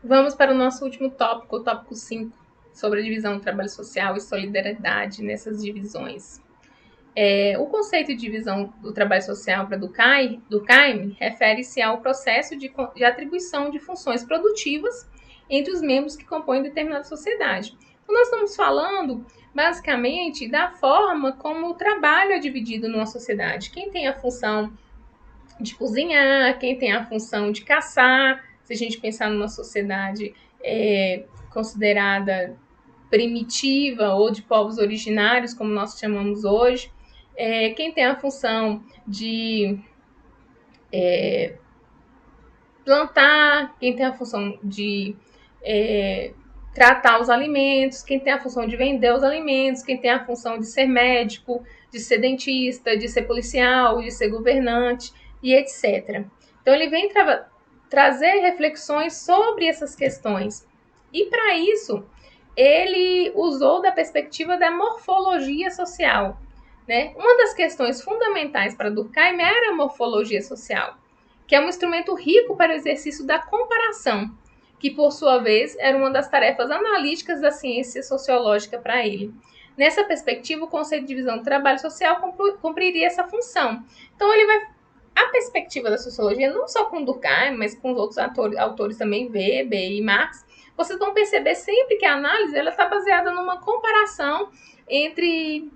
Vamos para o nosso último tópico, o tópico 5, sobre a divisão do trabalho social e solidariedade nessas divisões. O conceito de divisão do trabalho social para Durkheim refere-se ao processo de atribuição de funções produtivas entre os membros que compõem determinada sociedade. Então, nós estamos falando, basicamente, da forma como o trabalho é dividido numa sociedade. Quem tem a função de cozinhar, quem tem a função de caçar, se a gente pensar numa sociedade considerada primitiva ou de povos originários, como nós chamamos hoje, quem tem a função de plantar, quem tem a função de tratar os alimentos, quem tem a função de vender os alimentos, quem tem a função de ser médico, de ser dentista, de ser policial, de ser governante e etc. Então ele vem trazer reflexões sobre essas questões. E para isso, ele usou da perspectiva da morfologia social. Né? Uma das questões fundamentais para Durkheim era a morfologia social, que é um instrumento rico para o exercício da comparação, que, por sua vez, era uma das tarefas analíticas da ciência sociológica para ele. Nessa perspectiva, o conceito de divisão do trabalho social cumpriria essa função. Então, ele vai... A perspectiva da sociologia, não só com Durkheim, mas com os outros autores também, Weber e Marx, vocês vão perceber sempre que a análise está baseada numa comparação entre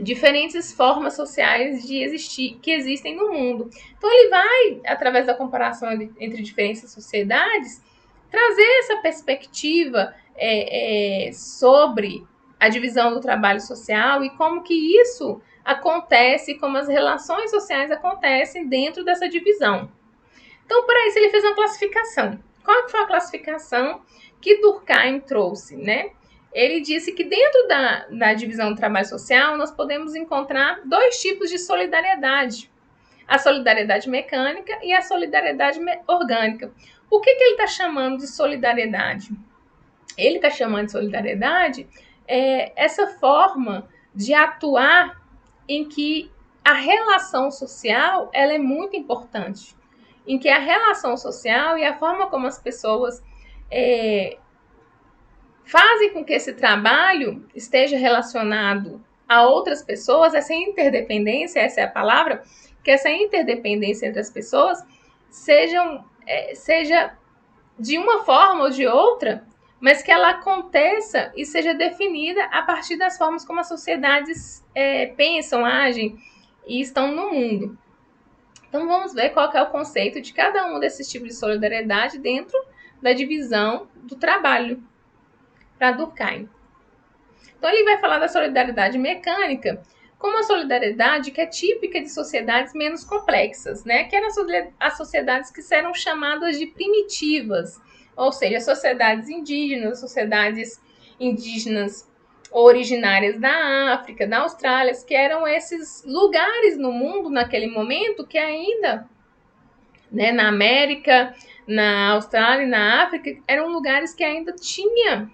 diferentes formas sociais de existir, que existem no mundo. Então, ele vai, através da comparação entre diferentes sociedades, trazer essa perspectiva sobre a divisão do trabalho social e como que isso acontece, como as relações sociais acontecem dentro dessa divisão. Então, para isso, ele fez uma classificação. Qual foi a classificação que Durkheim trouxe, né? Ele disse que dentro da divisão do trabalho social, nós podemos encontrar dois tipos de solidariedade. A solidariedade mecânica e a solidariedade orgânica. O que ele está chamando de solidariedade? Ele está chamando de solidariedade essa forma de atuar em que a relação social ela é muito importante. Em que a relação social e a forma como as pessoas fazem com que esse trabalho esteja relacionado a outras pessoas, essa interdependência, essa é a palavra, que essa interdependência entre as pessoas seja de uma forma ou de outra, mas que ela aconteça e seja definida a partir das formas como as sociedades pensam, agem e estão no mundo. Então, vamos ver qual é o conceito de cada um desses tipos de solidariedade dentro da divisão do trabalho para Durkheim. Então, ele vai falar da solidariedade mecânica como uma solidariedade que é típica de sociedades menos complexas, né? Que eram as sociedades que eram chamadas de primitivas, ou seja, sociedades indígenas originárias da África, da Austrália, que eram esses lugares no mundo naquele momento que ainda, né, na América, na Austrália e na África, eram lugares que ainda tinha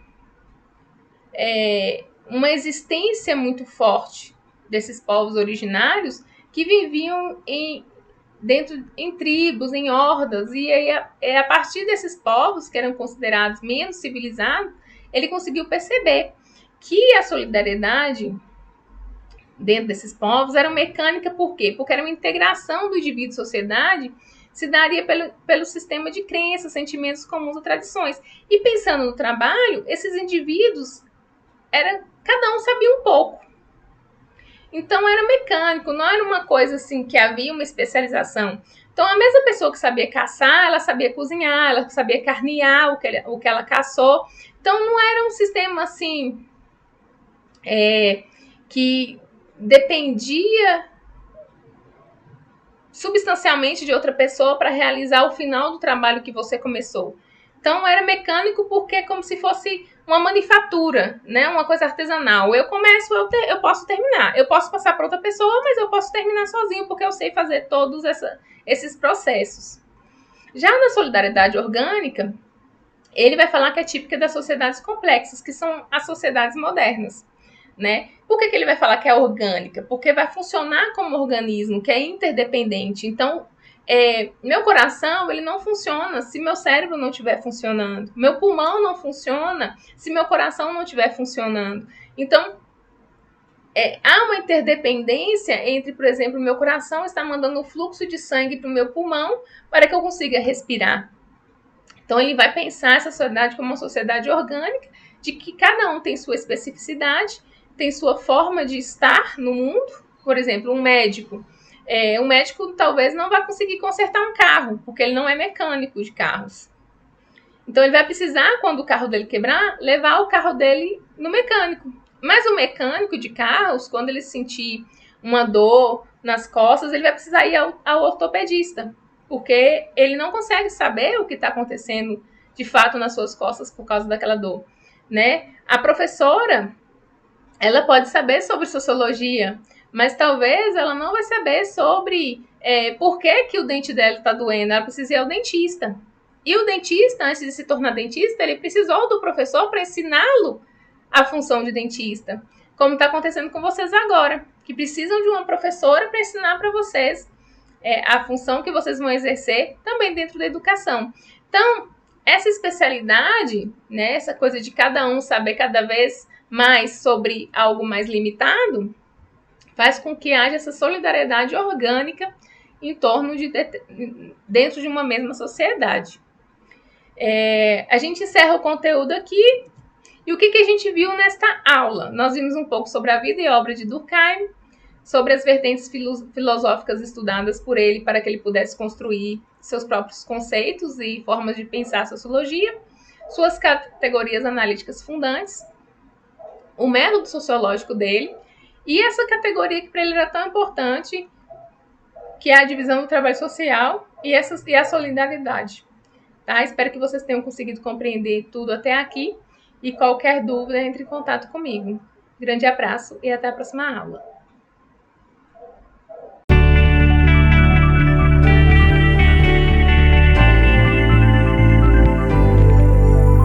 uma existência muito forte desses povos originários que viviam em tribos, em hordas, e aí a partir desses povos que eram considerados menos civilizados, ele conseguiu perceber que a solidariedade dentro desses povos era mecânica. Por quê? Porque era uma integração do indivíduo e sociedade, se daria pelo sistema de crenças, sentimentos comuns ou tradições. E pensando no trabalho, esses indivíduos cada um sabia um pouco. Então era mecânico, não era uma coisa assim que havia uma especialização. Então a mesma pessoa que sabia caçar, ela sabia cozinhar, ela sabia carnear o que ela caçou. Então não era um sistema assim que dependia substancialmente de outra pessoa para realizar o final do trabalho que você começou. Então era mecânico porque é como se fosse uma manufatura, né? Uma coisa artesanal. Eu começo, eu posso terminar. Eu posso passar para outra pessoa, mas eu posso terminar sozinho porque eu sei fazer todos esses processos. Já na solidariedade orgânica, ele vai falar que é típica das sociedades complexas, que são as sociedades modernas. Né? Por que ele vai falar que é orgânica? Porque vai funcionar como organismo, que é interdependente. Então, Meu coração, ele não funciona se meu cérebro não estiver funcionando. Meu pulmão não funciona se meu coração não estiver funcionando. Então, há uma interdependência entre, por exemplo, o meu coração está mandando um fluxo de sangue para o meu pulmão para que eu consiga respirar. Então, ele vai pensar essa sociedade como uma sociedade orgânica, de que cada um tem sua especificidade, tem sua forma de estar no mundo. Por exemplo, um médico. Um médico talvez não vá conseguir consertar um carro, porque ele não é mecânico de carros. Então, ele vai precisar, quando o carro dele quebrar, levar o carro dele no mecânico. Mas o mecânico de carros, quando ele sentir uma dor nas costas, ele vai precisar ir ao ortopedista, porque ele não consegue saber o que está acontecendo de fato nas suas costas por causa daquela dor, né? A professora, ela pode saber sobre sociologia, mas talvez ela não vai saber sobre por que o dente dela está doendo. Ela precisa ir ao dentista. E o dentista, antes de se tornar dentista, ele precisou do professor para ensiná-lo a função de dentista. Como está acontecendo com vocês agora, que precisam de uma professora para ensinar para vocês a função que vocês vão exercer também dentro da educação. Então, essa especialidade, né, essa coisa de cada um saber cada vez mais sobre algo mais limitado, faz com que haja essa solidariedade orgânica em torno dentro de uma mesma sociedade. A gente encerra o conteúdo aqui. E o que a gente viu nesta aula? Nós vimos um pouco sobre a vida e obra de Durkheim, sobre as vertentes filosóficas estudadas por ele para que ele pudesse construir seus próprios conceitos e formas de pensar a sociologia, suas categorias analíticas fundantes, o método sociológico dele e essa categoria que para ele era tão importante, que é a divisão do trabalho social e a solidariedade. Tá? Espero que vocês tenham conseguido compreender tudo até aqui e qualquer dúvida, entre em contato comigo. Grande abraço e até a próxima aula.